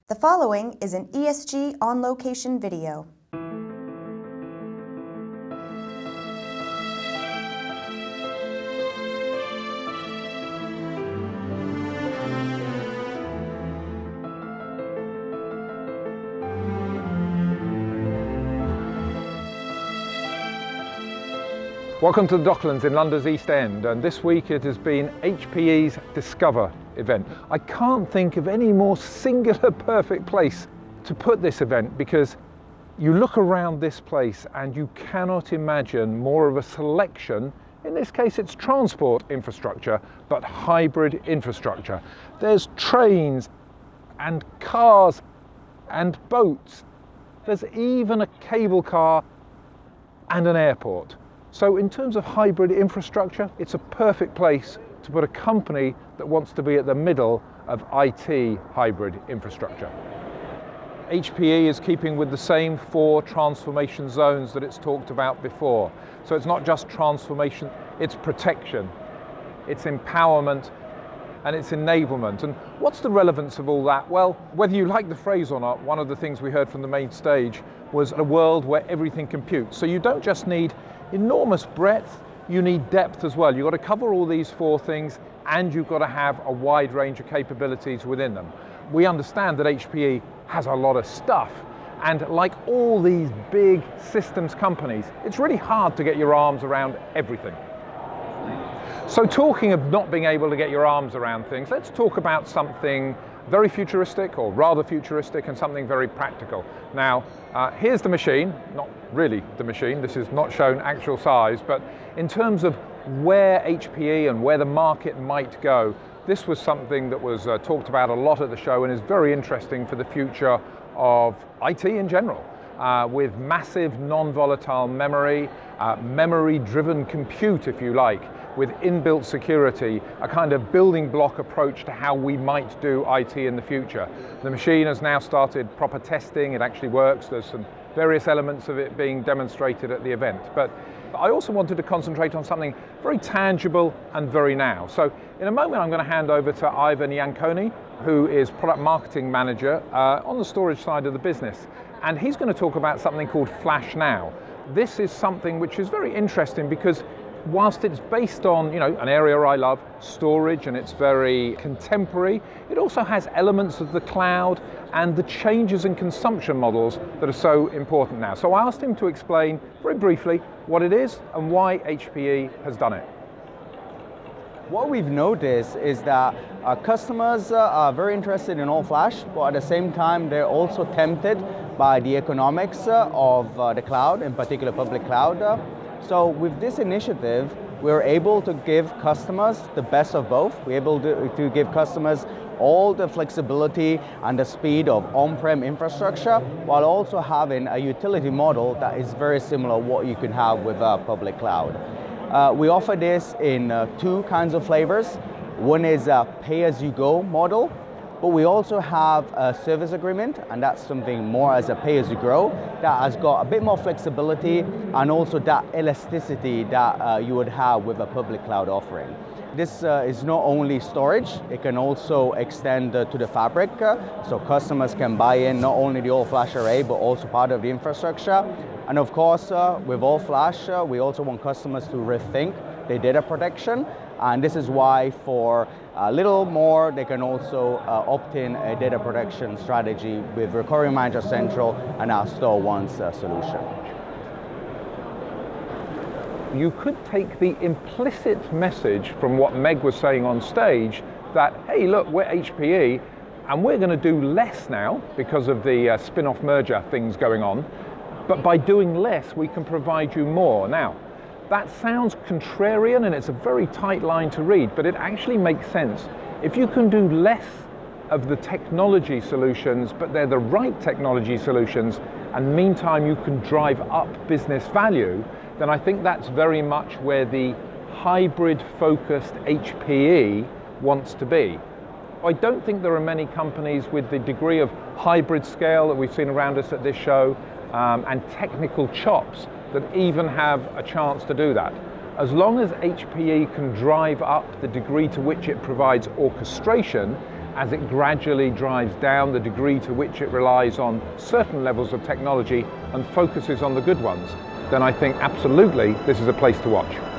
The following is an ESG On Location video. Welcome to the Docklands in London's East End, and this week it has been HPE's Discover event. I can't think of any more singular perfect place to put this event, because you look around this place and you cannot imagine more of a selection. In this case it's transport infrastructure, but hybrid infrastructure. There's trains and cars and boats. There's even a cable car and an airport. So in terms of hybrid infrastructure, it's a perfect place to put a company that wants to be at the middle of IT hybrid infrastructure. HPE is keeping with the same 4 transformation zones that it's talked about before. So it's not just transformation, it's protection, it's empowerment, and it's enablement. And what's the relevance of all that? Well, whether you like the phrase or not, one of the things we heard from the main stage was a world where everything computes. So you don't just need enormous breadth, you need depth as well. You've got to cover all these 4 things, and you've got to have a wide range of capabilities within them. We understand that HPE has a lot of stuff, and like all these big systems companies, it's really hard to get your arms around everything. So talking of not being able to get your arms around things, let's talk about something very futuristic, or rather futuristic, and something very practical. Now, here's the machine, not really the machine, this is not shown actual size, but in terms of where HPE and where the market might go, this was something that was talked about a lot at the show and is very interesting for the future of IT in general. With massive non-volatile memory, memory-driven compute, if you like, with inbuilt security, a kind of building block approach to how we might do IT in the future. The machine has now started proper testing, it actually works, there's some various elements of it being demonstrated at the event. But I also wanted to concentrate on something very tangible and very now. So in a moment I'm going to hand over to Ivan Iannaccone, who is Product Marketing Manager on the storage side of the business. And he's going to talk about something called Flash Now. This is something which is very interesting because whilst it's based on, an area I love, storage, and it's very contemporary, it also has elements of the cloud and the changes in consumption models that are so important now. So I asked him to explain very briefly what it is and why HPE has done it. What we've noticed is that our customers are very interested in all flash, but at the same time they're also tempted by the economics of the cloud, in particular public cloud. So with this initiative, we're able to give customers the best of both. We're able to give customers all the flexibility and the speed of on-prem infrastructure, while also having a utility model that is very similar to what you can have with public cloud. We offer this in 2 kinds of flavors. One is a pay-as-you-go model, but we also have a service agreement, and that's something more as a pay-as-you-grow that has got a bit more flexibility and also that elasticity that you would have with a public cloud offering. This is not only storage, it can also extend to the fabric, so customers can buy in not only the all-flash array, but also part of the infrastructure. And of course, with all flash, we also want customers to rethink their data protection. And this is why for a little more, they can also opt in a data protection strategy with Recurring Manager Central and our Store Once solution. You could take the implicit message from what Meg was saying on stage that, hey, look, we're HPE and we're going to do less now because of the spin-off merger things going on. But by doing less, we can provide you more. Now, that sounds contrarian and it's a very tight line to read, but it actually makes sense. If you can do less of the technology solutions, but they're the right technology solutions, and meantime you can drive up business value, then I think that's very much where the hybrid-focused HPE wants to be. I don't think there are many companies with the degree of hybrid scale that we've seen around us at this show, and technical chops that even have a chance to do that. As long as HPE can drive up the degree to which it provides orchestration as it gradually drives down the degree to which it relies on certain levels of technology and focuses on the good ones, then I think absolutely this is a place to watch.